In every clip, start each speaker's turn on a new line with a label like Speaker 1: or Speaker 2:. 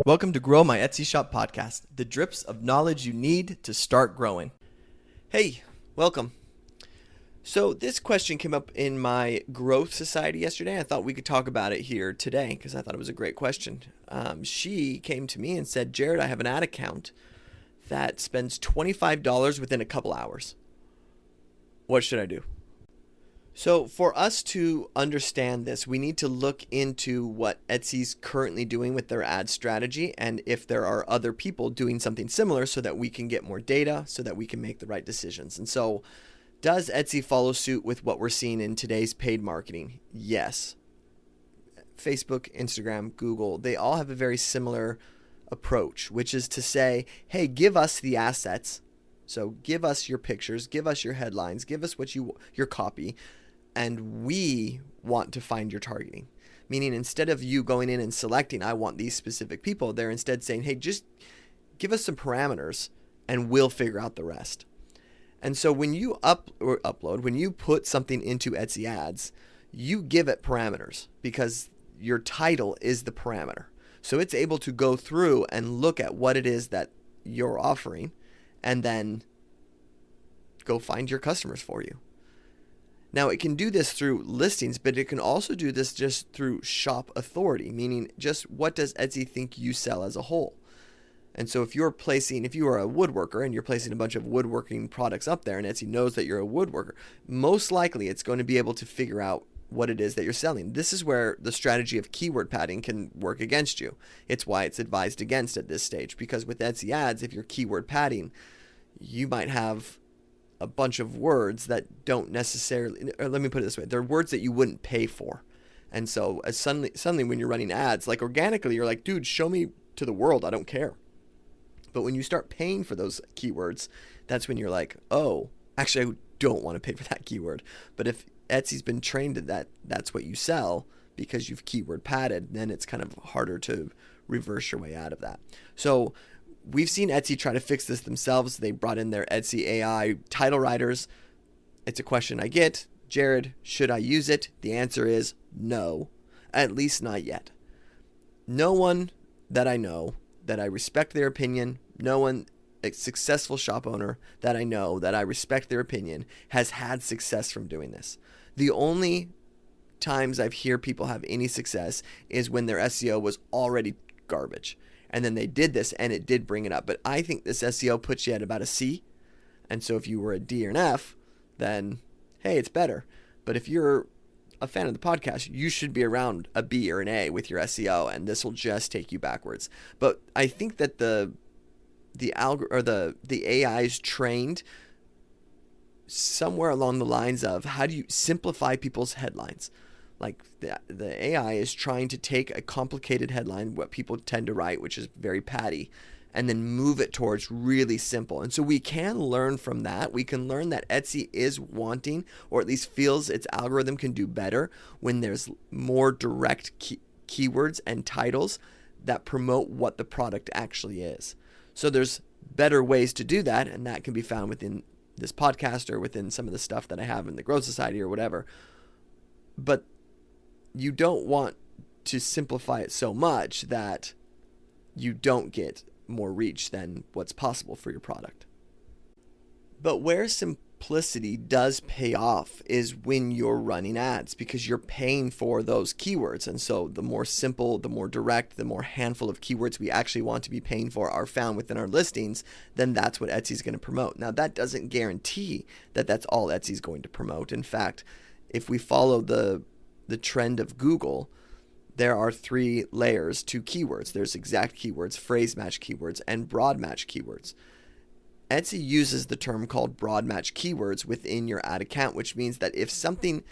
Speaker 1: Welcome to Grow My Etsy Shop podcast, the drips of knowledge you need to start growing. Hey, welcome. So this question came up in my growth society yesterday. I thought we could talk about it here today because I thought it was a great question. She came to me and said, Jared, I have an ad account that spends $25 within a couple hours. What should I do? So for us to understand this, we need to look into what Etsy's currently doing with their ad strategy and if there are other people doing something similar so that we can get more data so that we can make the right decisions. And so does Etsy follow suit with what we're seeing in today's paid marketing? Yes. Facebook, Instagram, Google, they all have a very similar approach, which is to say, hey, give us the assets. So give us your pictures, give us your headlines, give us your copy. And we want to find your targeting. Meaning instead of you going in and selecting, I want these specific people, they're instead saying, hey, just give us some parameters and we'll figure out the rest. And so when you when you put something into Etsy ads, you give it parameters because your title is the parameter. So it's able to go through and look at what it is that you're offering and then go find your customers for you. Now, it can do this through listings, but it can also do this just through shop authority, meaning just what does Etsy think you sell as a whole? And so if you are a woodworker and you're placing a bunch of woodworking products up there and Etsy knows that you're a woodworker, most likely it's going to be able to figure out what it is that you're selling. This is where the strategy of keyword padding can work against you. It's why it's advised against at this stage, because with Etsy ads, if you're keyword padding, you might have a bunch of words that don't necessarily, or let me put it this way, they're words that you wouldn't pay for. And so as suddenly when you're running ads, like organically, you're like, dude, show me to the world, I don't care. But when you start paying for those keywords, that's when you're like, oh, actually, I don't want to pay for that keyword. But if Etsy's been trained that that's what you sell because you've keyword padded, then it's kind of harder to reverse your way out of that. So we've seen Etsy try to fix this themselves. They brought in their Etsy AI title writers. It's a question I get. Jared, should I use it? The answer is no, at least not yet. No one that I know, that I respect their opinion, no one, a successful shop owner that I know, that I respect their opinion, has had success from doing this. The only times I've heard people have any success is when their SEO was already garbage. And then they did this and it did bring it up. But I think this SEO puts you at about a C. And so if you were a D or an F, then hey, it's better. But if you're a fan of the podcast, you should be around a B or an A with your SEO, and this will just take you backwards. But I think that the AI is trained somewhere along the lines of how do you simplify people's headlines? Like the AI is trying to take a complicated headline, what people tend to write, which is very patty, and then move it towards really simple. And so we can learn from that. We can learn that Etsy is wanting, or at least feels its algorithm can do better when there's more direct keywords and titles that promote what the product actually is. So there's better ways to do that, and that can be found within this podcast or within some of the stuff that I have in the Growth Society or whatever. But you don't want to simplify it so much that you don't get more reach than what's possible for your product. But where simplicity does pay off is when you're running ads, because you're paying for those keywords. And so the more simple, the more direct, the more handful of keywords we actually want to be paying for are found within our listings, then that's what Etsy's going to promote. Now, that doesn't guarantee that that's all Etsy's going to promote. In fact, if we follow the trend of Google, there are 3 layers to keywords. There's exact keywords, phrase match keywords, and broad match keywords. Etsy uses the term called broad match keywords within your ad account, which means that if something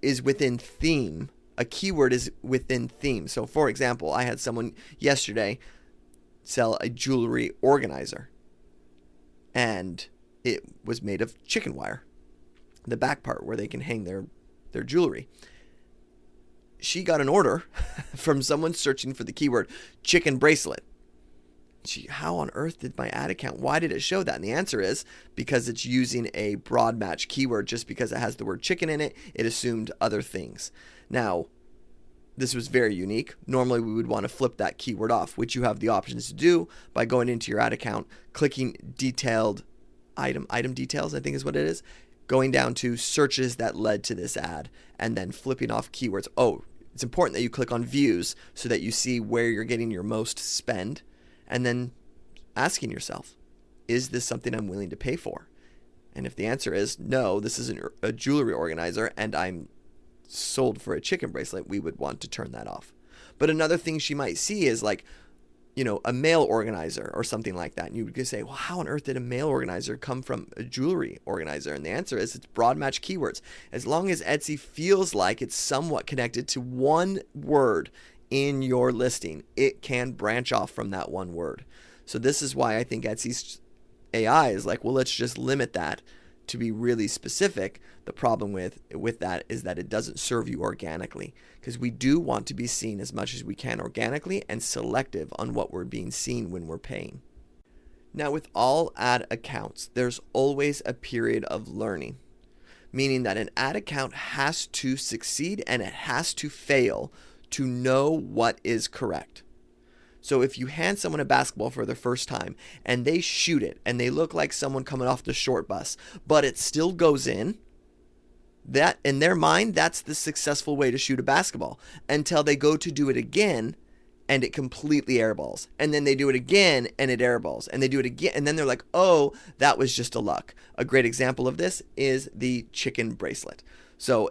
Speaker 1: is within theme, a keyword is within theme. So for example, I had someone yesterday sell a jewelry organizer, and it was made of chicken wire, the back part where they can hang their jewelry. She got an order from someone searching for the keyword chicken bracelet. How on earth did my ad account, why did it show that? And the answer is because it's using a broad match keyword. Just because it has the word chicken in it, it assumed other things. Now, this was very unique. Normally, we would want to flip that keyword off, which you have the options to do by going into your ad account, clicking detailed item details, I think is what it is, going down to searches that led to this ad, and then flipping off keywords. Oh, it's important that you click on views so that you see where you're getting your most spend, and then asking yourself, is this something I'm willing to pay for? And if the answer is no, this is a jewelry organizer and I'm sold for a chicken bracelet, we would want to turn that off. But another thing she might see is like, a mail organizer or something like that. And you would say, well, how on earth did a mail organizer come from a jewelry organizer? And the answer is it's broad match keywords. As long as Etsy feels like it's somewhat connected to one word in your listing, it can branch off from that one word. So this is why I think Etsy's AI is like, well, let's just limit that to be really specific. The problem with that is that it doesn't serve you organically, because we do want to be seen as much as we can organically and selective on what we're being seen when we're paying. Now, with all ad accounts, there's always a period of learning, meaning that an ad account has to succeed and it has to fail to know what is correct. So if you hand someone a basketball for the first time and they shoot it and they look like someone coming off the short bus, but it still goes in, that in their mind, that's the successful way to shoot a basketball, until they go to do it again and it completely airballs. And then they do it again and it airballs. And they do it again and then they're like, oh, that was just a luck. A great example of this is the chicken bracelet. So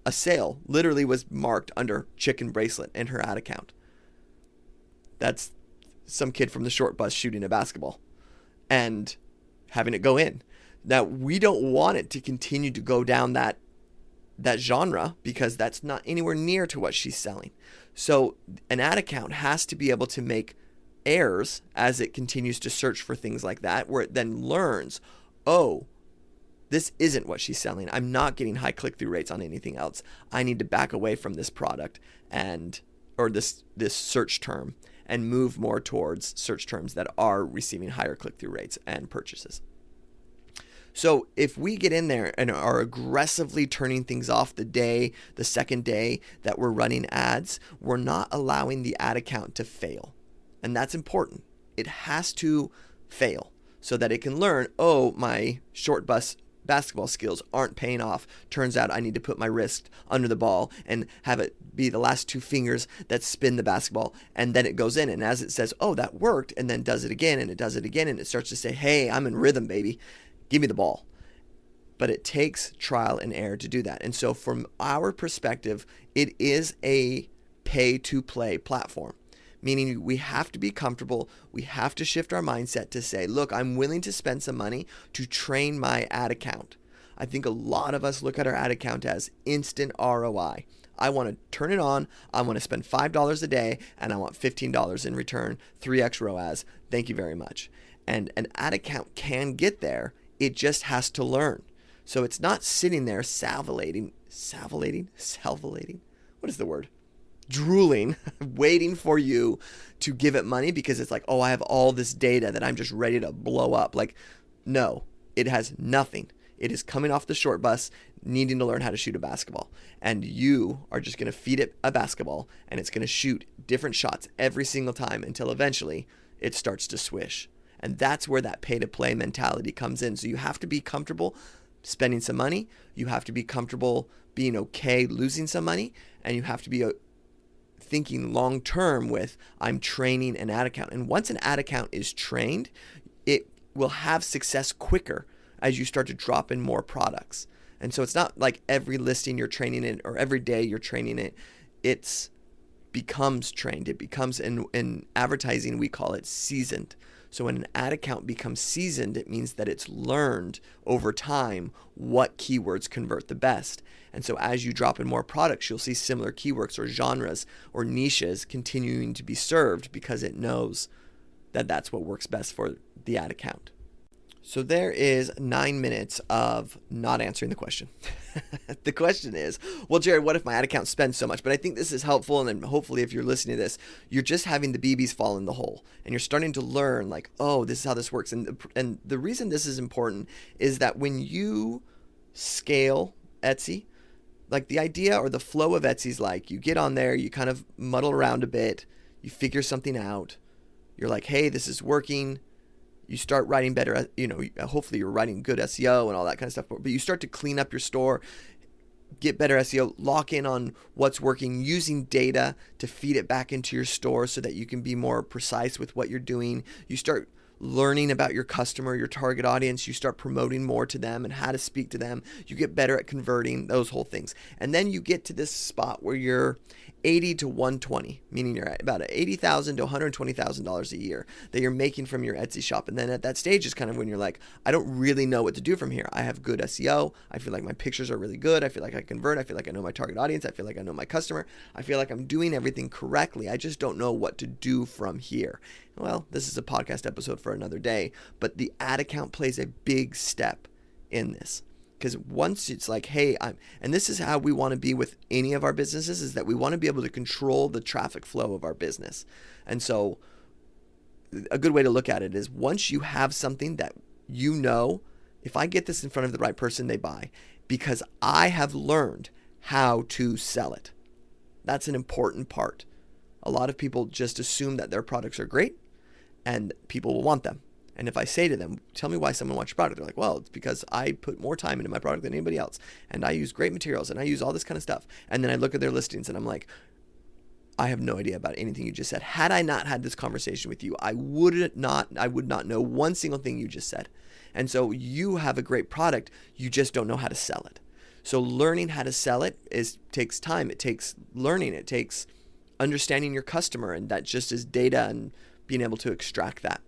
Speaker 1: a sale literally was marked under chicken bracelet in her ad account. That's some kid from the short bus shooting a basketball and having it go in. Now, we don't want it to continue to go down that genre, because that's not anywhere near to what she's selling. So an ad account has to be able to make errors as it continues to search for things like that, where it then learns, oh, this isn't what she's selling. I'm not getting high click-through rates on anything else. I need to back away from this product or this search term and move more towards search terms that are receiving higher click-through rates and purchases. So if we get in there and are aggressively turning things off the second day that we're running ads, we're not allowing the ad account to fail. And that's important. It has to fail so that it can learn, oh, my short bus basketball skills aren't paying off. Turns out I need to put my wrist under the ball and have it be the last two fingers that spin the basketball, and then it goes in. And as it says, oh, that worked, and then does it again, and it does it again, and it starts to say, hey, I'm in rhythm, baby. Give me the ball. But it takes trial and error to do that. And so from our perspective, it is a pay-to-play platform, meaning we have to be comfortable. We have to shift our mindset to say, look, I'm willing to spend some money to train my ad account. I think a lot of us look at our ad account as instant ROI. I want to turn it on. I want to spend $5 a day, and I want $15 in return, 3x ROAS. Thank you very much. And an ad account can get there. It just has to learn. So it's not sitting there salivating. What is the word? Drooling, waiting for you to give it money because it's like, oh, I have all this data that I'm just ready to blow up. Like, no, it has nothing. It is coming off the short bus, needing to learn how to shoot a basketball. And you are just going to feed it a basketball, and it's going to shoot different shots every single time until eventually it starts to swish. And that's where that pay-to-play mentality comes in. So you have to be comfortable spending some money. You have to be comfortable being okay losing some money. And you have to be thinking long-term with, I'm training an ad account. And once an ad account is trained, it will have success quicker as you start to drop in more products. And so it's not like every listing you're training it or every day you're training it. It becomes trained. It becomes, in advertising, we call it seasoned. So when an ad account becomes seasoned, it means that it's learned over time what keywords convert the best. And so as you drop in more products, you'll see similar keywords or genres or niches continuing to be served because it knows that that's what works best for the ad account. So there is 9 minutes of not answering the question. The question is, well, Jared, what if my ad account spends so much? But I think this is helpful, and then hopefully if you're listening to this, you're just having the BBs fall in the hole, and you're starting to learn, like, oh, this is how this works. And the reason this is important is that when you scale Etsy, like the idea or the flow of Etsy's like you get on there, you kind of muddle around a bit, you figure something out, you're like, hey, this is working. You start writing better, hopefully you're writing good SEO and all that kind of stuff, but you start to clean up your store, get better SEO, lock in on what's working, using data to feed it back into your store so that you can be more precise with what you're doing. You start learning about your customer, your target audience. You start promoting more to them and how to speak to them. You get better at converting, those whole things. And then you get to this spot where you're 80 to 120, meaning you're at about $80,000 to $120,000 a year that you're making from your Etsy shop. And then at that stage is kind of when you're like, I don't really know what to do from here. I have good SEO. I feel like my pictures are really good. I feel like I convert. I feel like I know my target audience. I feel like I know my customer. I feel like I'm doing everything correctly. I just don't know what to do from here. Well, this is a podcast episode for another day, but the ad account plays a big step in this. Because once it's like, hey, and this is how we want to be with any of our businesses, is that we want to be able to control the traffic flow of our business. And so a good way to look at it is once you have something that you know, if I get this in front of the right person, they buy, because I have learned how to sell it. That's an important part. A lot of people just assume that their products are great and people will want them. And if I say to them, tell me why someone wants your product, they're like, well, it's because I put more time into my product than anybody else. And I use great materials and I use all this kind of stuff. And then I look at their listings and I'm like, I have no idea about anything you just said. Had I not had this conversation with you, I would not know one single thing you just said. And so you have a great product, you just don't know how to sell it. So learning how to sell it takes time. It takes learning. It takes understanding your customer, and that just is data and being able to extract that.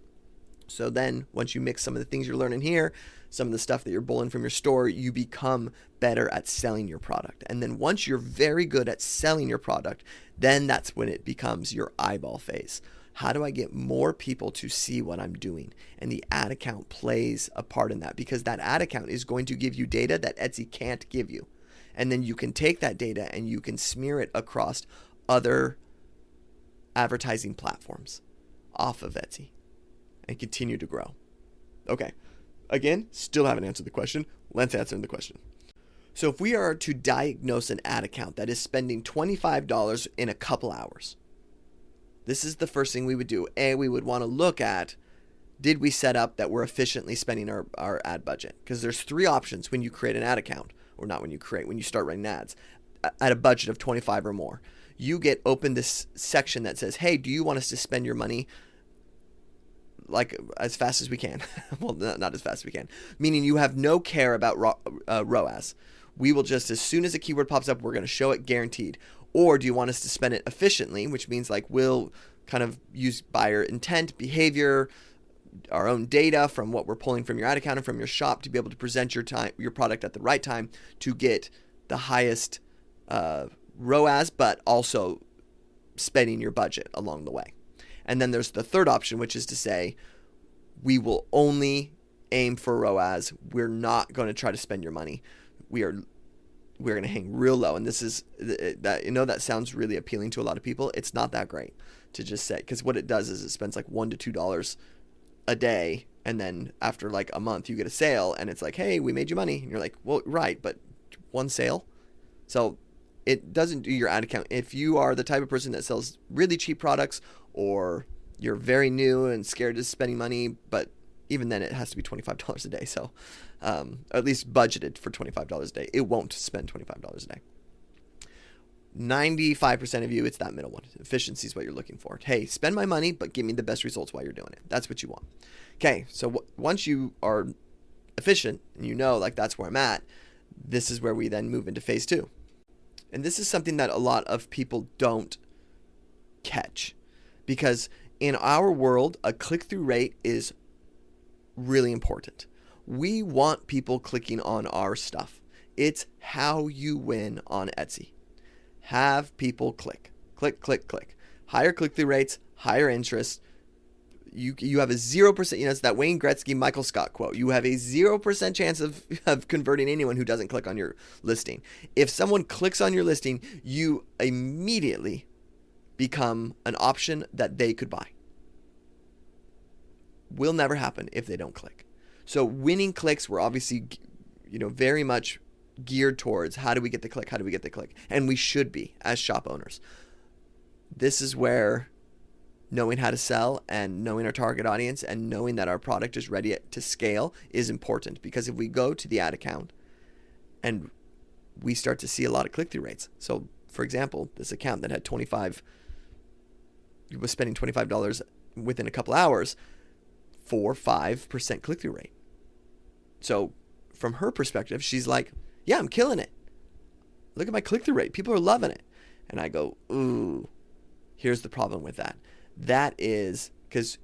Speaker 1: So then once you mix some of the things you're learning here, some of the stuff that you're pulling from your store, you become better at selling your product. And then once you're very good at selling your product, then that's when it becomes your eyeball phase. How do I get more people to see what I'm doing? And the ad account plays a part in that, because that ad account is going to give you data that Etsy can't give you. And then you can take that data and you can smear it across other advertising platforms off of Etsy and continue to grow. Okay, again, still haven't answered the question. Let's answer the question. So if we are to diagnose an ad account that is spending $25 in a couple hours, this is the first thing we would do. We would want to look at, did we set up that we're efficiently spending our ad budget? Because there's three options when you create an ad account, or not when you start running ads, at a budget of 25 or more. You get open this section that says, hey, do you want us to spend your money like as fast as we can? Well, not as fast as we can. Meaning you have no care about ROAS. We will just, as soon as a keyword pops up, we're going to show it guaranteed. Or do you want us to spend it efficiently, which means like we'll kind of use buyer intent, behavior, our own data from what we're pulling from your ad account and from your shop to be able to present your product at the right time to get the highest ROAS, but also spending your budget along the way. And then there's the third option, which is to say, we will only aim for ROAS. We're not going to try to spend your money. We're going to hang real low. And this is that, that sounds really appealing to a lot of people. It's not that great to just say, because what it does is it spends like $1 to $2 a day. And then after like a month, you get a sale and it's like, hey, we made you money. And you're like, well, right, but one sale. So it doesn't do your ad account. If you are the type of person that sells really cheap products, or you're very new and scared of spending money, but even then it has to be $25 a day. So at least budgeted for $25 a day. It won't spend $25 a day. 95% of you, it's that middle one. Efficiency is what you're looking for. Hey, spend my money, but give me the best results while you're doing it. That's what you want. Okay, so once you are efficient and you know, like, that's where I'm at, this is where we then move into phase 2. And this is something that a lot of people don't catch, because in our world, a click-through rate is really important. We want people clicking on our stuff. It's how you win on Etsy. Have people click, click, click, click. Higher click-through rates, higher interest. You have a 0%, it's that Wayne Gretzky, Michael Scott quote. You have a 0% chance of converting anyone who doesn't click on your listing. If someone clicks on your listing, you immediately become an option that they could buy. Will never happen if they don't click. So winning clicks, we're obviously, very much geared towards how do we get the click? How do we get the click? And we should be as shop owners. This is where knowing how to sell and knowing our target audience and knowing that our product is ready to scale is important, because if we go to the ad account and we start to see a lot of click-through rates. So for example, this account that had was spending $25 within a couple hours, 4-5% click-through rate. So from her perspective, she's like, yeah, I'm killing it. Look at my click-through rate. People are loving it. And I go, ooh, here's the problem with that. That is because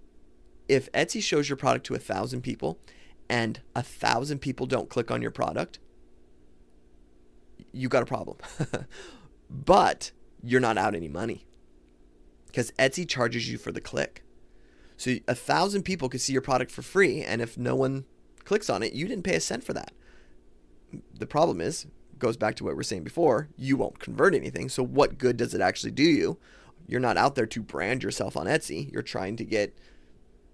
Speaker 1: if Etsy shows your product to 1,000 people and 1,000 people don't click on your product, you got a problem. But you're not out any money because Etsy charges you for the click. So 1,000 people could see your product for free, and if no one clicks on it, you didn't pay a cent for that. The problem is, goes back to what we were saying before, you won't convert anything. So what good does it actually do you? You're not out there to brand yourself on Etsy. You're trying to get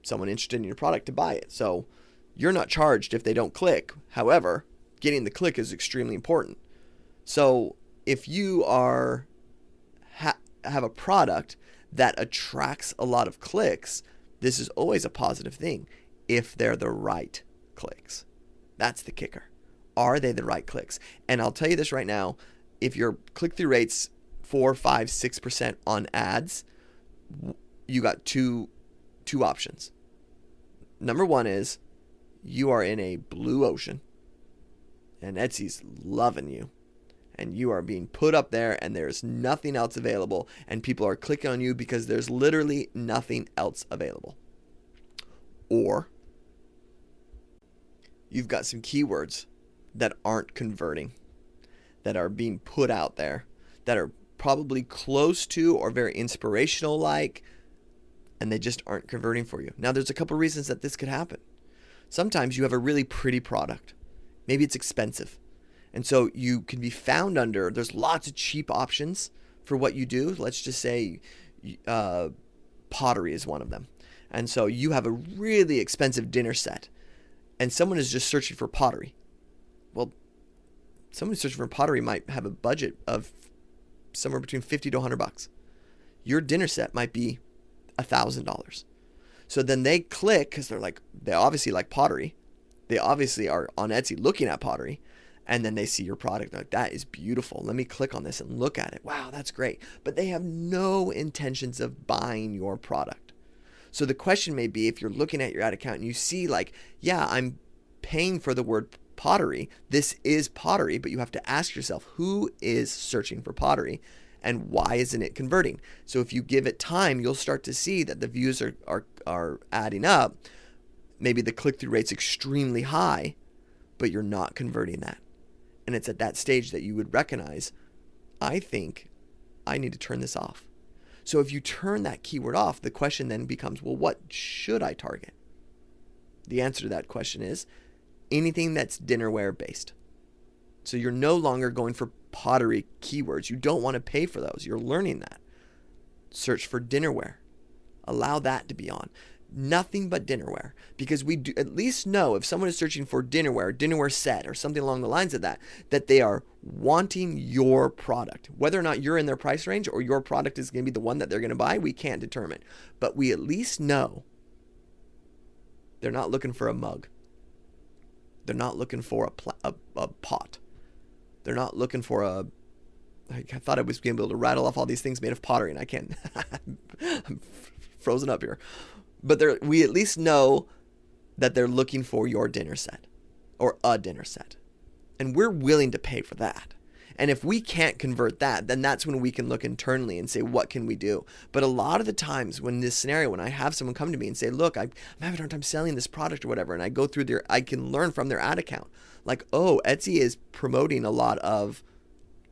Speaker 1: someone interested in your product to buy it. So you're not charged if they don't click. However, getting the click is extremely important. So if you have a product that attracts a lot of clicks, this is always a positive thing if they're the right clicks. That's the kicker. Are they the right clicks? And I'll tell you this right now, if your click-through rate's 4, 5, 6% on ads, you got two options. Number one is you are in a blue ocean and Etsy's loving you and you are being put up there and there's nothing else available and people are clicking on you because there's literally nothing else available. Or you've got some keywords that aren't converting, that are being put out there, that are probably close to or very inspirational like, and they just aren't converting for you. Now, there's a couple reasons that this could happen. Sometimes you have a really pretty product. Maybe it's expensive. And so you can be found under, there's lots of cheap options for what you do. Let's just say pottery is one of them. And so you have a really expensive dinner set and someone is just searching for pottery. Well, someone who's searching for pottery might have a budget of somewhere between $50 to $100. Your dinner set might be $1,000. So then they click because they obviously like pottery. They obviously are on Etsy looking at pottery, and then they see your product. They're like, that is beautiful. Let me click on this and look at it. Wow, that's great. But they have no intentions of buying your product. So the question may be, if you're looking at your ad account and you see yeah, I'm paying for the word pottery. This is pottery, but you have to ask yourself, who is searching for pottery and why isn't it converting? So if you give it time, you'll start to see that the views are adding up. Maybe the click-through rate's extremely high, but you're not converting that. And it's at that stage that you would recognize, I think I need to turn this off. So if you turn that keyword off, the question then becomes, well, what should I target? The answer to that question is anything that's dinnerware based. So you're no longer going for pottery keywords. You don't want to pay for those. You're learning that. Search for dinnerware. Allow that to be on. Nothing but dinnerware, because we do at least know if someone is searching for dinnerware set, or something along the lines of that they are wanting your product. Whether or not you're in their price range or your product is going to be the one that they're going to buy, we can't determine. But we at least know they're not looking for a mug. They're not looking for a pot. They're not looking for I thought I was going to be able to rattle off all these things made of pottery, and I can't. I'm frozen up here. But we at least know that they're looking for your dinner set or a dinner set. And we're willing to pay for that. And if we can't convert that, then that's when we can look internally and say, what can we do? But a lot of the times when I have someone come to me and say, look, I'm having a hard time selling this product or whatever, and I go through I can learn from their ad account. Like, oh, Etsy is promoting a lot of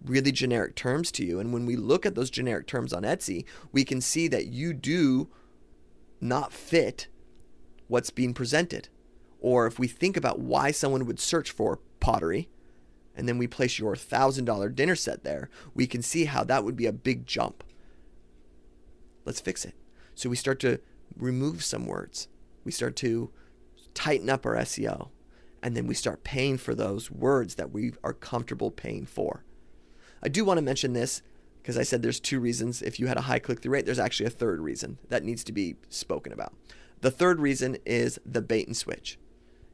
Speaker 1: really generic terms to you. And when we look at those generic terms on Etsy, we can see that you do not fit what's being presented. Or if we think about why someone would search for pottery, and then we place your $1,000 dinner set there, we can see how that would be a big jump. Let's fix it. So we start to remove some words. We start to tighten up our SEO. And then we start paying for those words that we are comfortable paying for. I do want to mention this because I said there's 2 reasons. If you had a high click-through rate, there's actually a 3rd reason that needs to be spoken about. The 3rd reason is the bait and switch.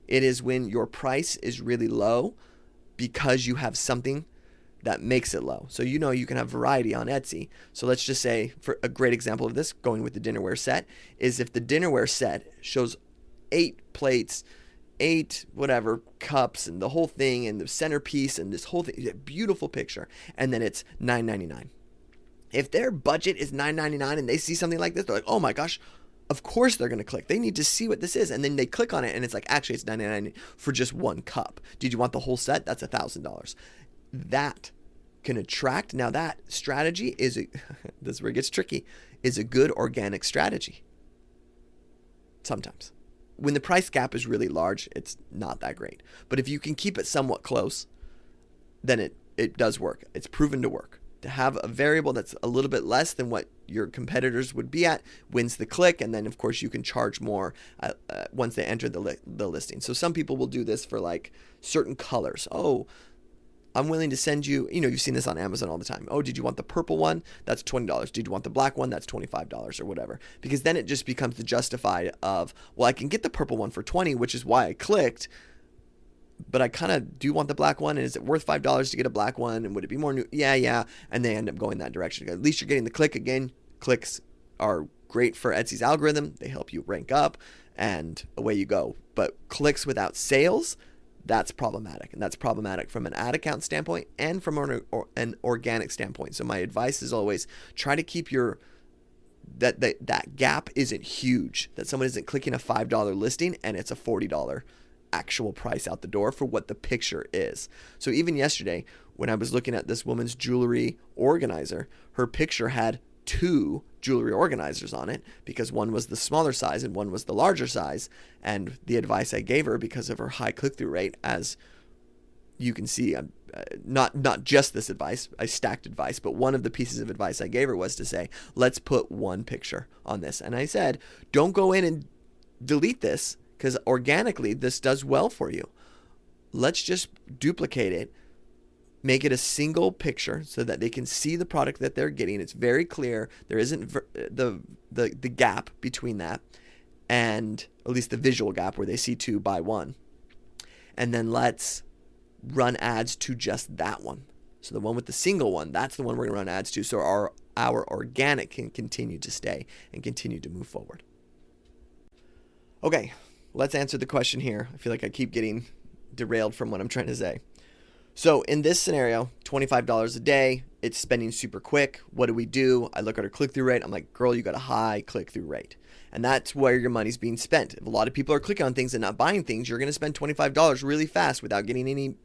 Speaker 1: It is when your price is really low because you have something that makes it low. So you can have variety on Etsy. So let's just say, for a great example of this, going with the dinnerware set, is if the dinnerware set shows 8 plates, 8 whatever cups and the whole thing and the centerpiece and this whole thing, beautiful picture, and then it's $9.99. If their budget is $9.99 and they see something like this, they're like, oh my gosh, of course they're going to click. They need to see what this is. And then they click on it and it's like, actually it's $9.99 for just 1 cup. Did you want the whole set? That's $1,000. That can attract. Now that strategy is, this is where it gets tricky, is a good organic strategy. Sometimes. When the price gap is really large, it's not that great. But if you can keep it somewhat close, then it does work. It's proven to work. To have a variable that's a little bit less than what your competitors would be at wins the click, and then of course you can charge more once they enter the listing. So some people will do this for like certain colors. Oh, I'm willing to send you, you've seen this on Amazon all the time. Oh, did you want the purple one? That's $20. Did you want the black one? That's $25 or whatever. Because then it just becomes the justified of, well, I can get the purple one for $20, which is why I clicked, but I kind of do want the black one. And is it worth $5 to get a black one? And would it be more new? Yeah. And they end up going that direction. At least you're getting the click. Again, clicks are great for Etsy's algorithm. They help you rank up and away you go. But clicks without sales, that's problematic. And that's problematic from an ad account standpoint and from an organic standpoint. So my advice is always try to keep that gap isn't huge, that someone isn't clicking a $5 listing and it's a $40 actual price out the door for what the picture is. So even yesterday, when I was looking at this woman's jewelry organizer, her picture had 2 jewelry organizers on it because one was the smaller size and one was the larger size. And the advice I gave her, because of her high click-through rate, as you can see, not just this advice, I stacked advice, but one of the pieces of advice I gave her was to say, let's put 1 picture on this. And I said, don't go in and delete this because organically this does well for you. Let's just duplicate it. Make it a single picture so that they can see the product that they're getting. It's very clear. There isn't the gap between that, and at least the visual gap where they see 2 buy 1. And then let's run ads to just that one. So the one with the single one, that's the one we're going to run ads to, so our organic can continue to stay and continue to move forward. Okay, let's answer the question here. I feel like I keep getting derailed from what I'm trying to say. So in this scenario, $25 a day, it's spending super quick. What do? I look at her click-through rate. I'm like, girl, you got a high click-through rate. And that's where your money's being spent. If a lot of people are clicking on things and not buying things, you're going to spend $25 really fast without getting any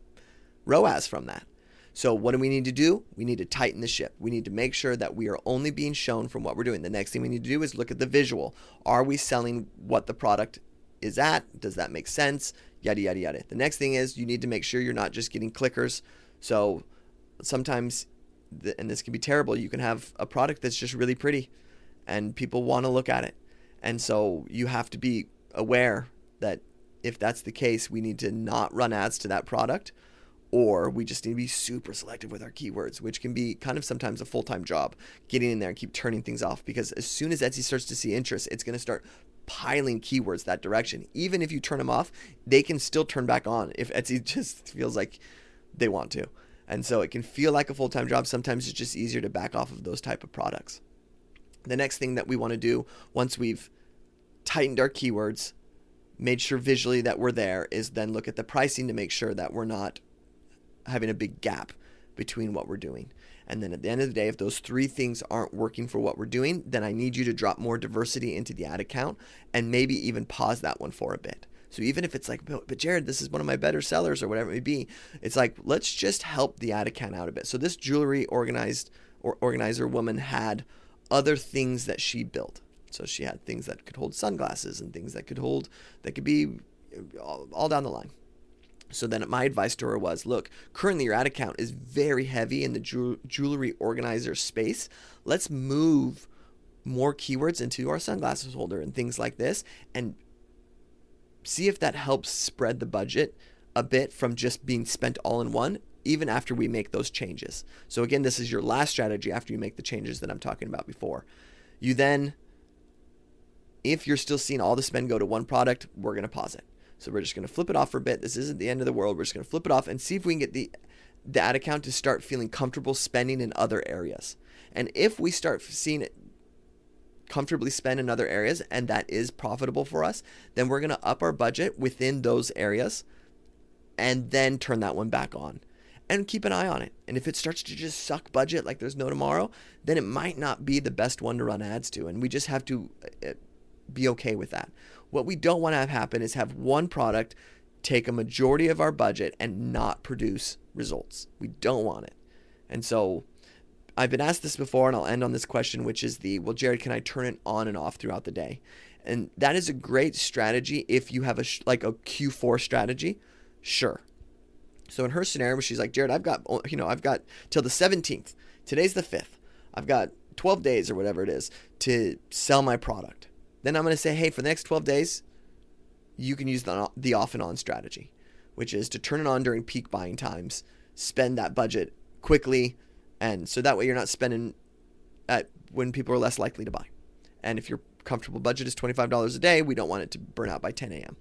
Speaker 1: ROAS from that. So what do we need to do? We need to tighten the ship. We need to make sure that we are only being shown from what we're doing. The next thing we need to do is look at the visual. Are we selling what the product is at? Does that make sense? Yada, yada, yada. The next thing is you need to make sure you're not just getting clickers. So sometimes, and this can be terrible, you can have a product that's just really pretty and people want to look at it. And so you have to be aware that if that's the case, we need to not run ads to that product, or we just need to be super selective with our keywords, which can be kind of sometimes a full-time job, getting in there and keep turning things off, because as soon as Etsy starts to see interest, it's going to start piling keywords that direction. Even if you turn them off, they can still turn back on if Etsy just feels like they want to. And so it can feel like a full-time job. Sometimes it's just easier to back off of those type of products. The next thing that we want to do once we've tightened our keywords, made sure visually that we're there, is then look at the pricing to make sure that we're not having a big gap between what we're doing. And then at the end of the day, if those 3 things aren't working for what we're doing, then I need you to drop more diversity into the ad account and maybe even pause that one for a bit. So even if it's like, but Jared, this is one of my better sellers or whatever it may be, it's like, let's just help the ad account out a bit. So this jewelry organizer woman had other things that she built. So she had things that could hold sunglasses and things that could be all down the line. So then my advice to her was, look, currently your ad account is very heavy in the jewelry organizer space. Let's move more keywords into our sunglasses holder and things like this, and see if that helps spread the budget a bit from just being spent all in one, even after we make those changes. So again, this is your last strategy after you make the changes that I'm talking about before. You then, if you're still seeing all the spend go to one product, we're going to pause it. So we're just going to flip it off for a bit. This isn't the end of the world. We're just going to flip it off and see if we can get the ad account to start feeling comfortable spending in other areas. And if we start seeing it comfortably spend in other areas and that is profitable for us, then we're going to up our budget within those areas and then turn that one back on and keep an eye on it. And if it starts to just suck budget like there's no tomorrow, then it might not be the best one to run ads to. And we just have to be okay with that. What we don't want to have happen is have one product take a majority of our budget and not produce results. We don't want it. And so I've been asked this before, and I'll end on this question, which is well, Jared, can I turn it on and off throughout the day? And that is a great strategy if you have a Q4 strategy. Sure. So in her scenario, she's like, Jared, I've got till the 17th. Today's the 5th. I've got 12 days or whatever it is to sell my product. Then I'm going to say, hey, for the next 12 days, you can use the off and on strategy, which is to turn it on during peak buying times, spend that budget quickly, and so that way you're not spending at when people are less likely to buy. And if your comfortable budget is $25 a day, we don't want it to burn out by 10 a.m.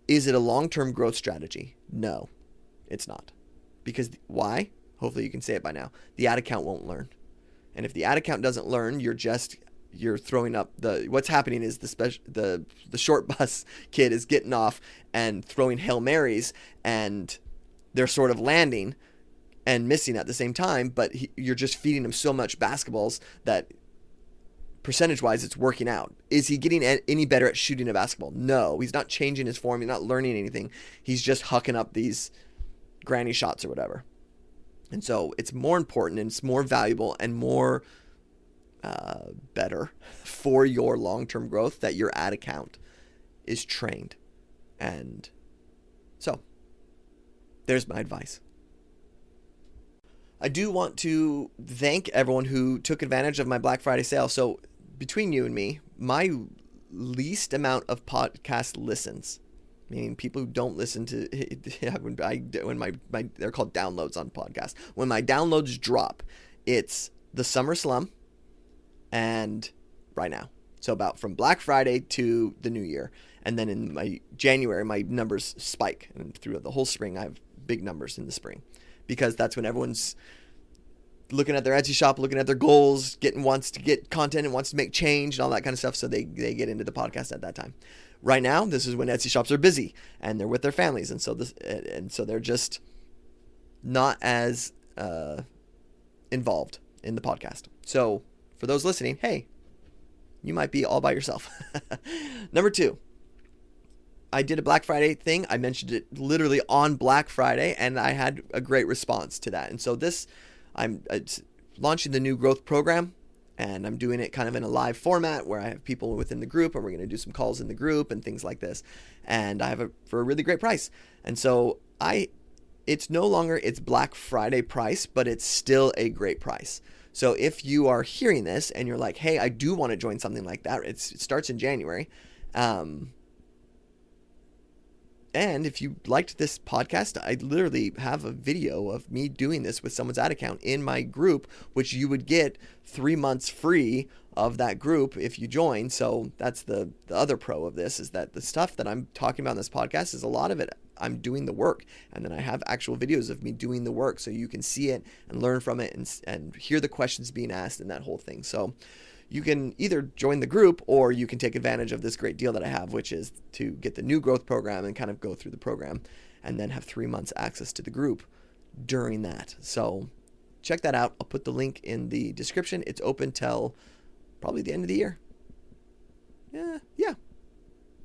Speaker 1: Is it a long-term growth strategy? No, it's not. Because why? Hopefully you can say it by now. The ad account won't learn. And if the ad account doesn't learn, you're throwing up what's happening is the short bus kid is getting off and throwing Hail Marys, and they're sort of landing and missing at the same time, but you're just feeding him so much basketballs that percentage-wise it's working out. Is he getting any better at shooting a basketball? No, he's not changing his form. He's not learning anything. He's just hucking up these granny shots or whatever. And so it's more important and it's more valuable and more better for your long-term growth that your ad account is trained. And so there's my advice. I do want to thank everyone who took advantage of my Black Friday sale. So between you and me, my least amount of podcast listens, meaning people who don't listen to when my they're called downloads on podcasts. When my downloads drop, it's the summer slum and right now. So about from Black Friday to the new year. And then in my January, my numbers spike. And through the whole spring, I have big numbers in the spring. Because that's when everyone's looking at their Etsy shop, looking at their goals, wants to get content and wants to make change and all that kind of stuff. So they get into the podcast at that time. Right now, this is when Etsy shops are busy and they're with their families. And so they're just not as involved in the podcast. So for those listening, hey, you might be all by yourself. Number 2. I did a Black Friday thing. I mentioned it literally on Black Friday, and I had a great response to that. And so I'm launching the new growth program, and I'm doing it kind of in a live format where I have people within the group, and we're going to do some calls in the group and things like this. And I have it for a really great price. And so it's no longer its Black Friday price, but it's still a great price. So if you are hearing this and you're like, hey, I do want to join something like that, it starts in January. And if you liked this podcast, I literally have a video of me doing this with someone's ad account in my group, which you would get 3 months free of that group if you join. So that's the other pro of this, is that the stuff that I'm talking about in this podcast is a lot of it I'm doing the work. And then I have actual videos of me doing the work so you can see it and learn from it and hear the questions being asked and that whole thing. So you can either join the group or you can take advantage of this great deal that I have, which is to get the new growth program and kind of go through the program and then have 3 months access to the group during that. So check that out. I'll put the link in the description. It's open till probably the end of the year. Yeah,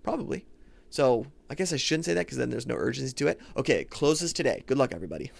Speaker 1: probably. So I guess I shouldn't say that because then there's no urgency to it. Okay, it closes today. Good luck, everybody.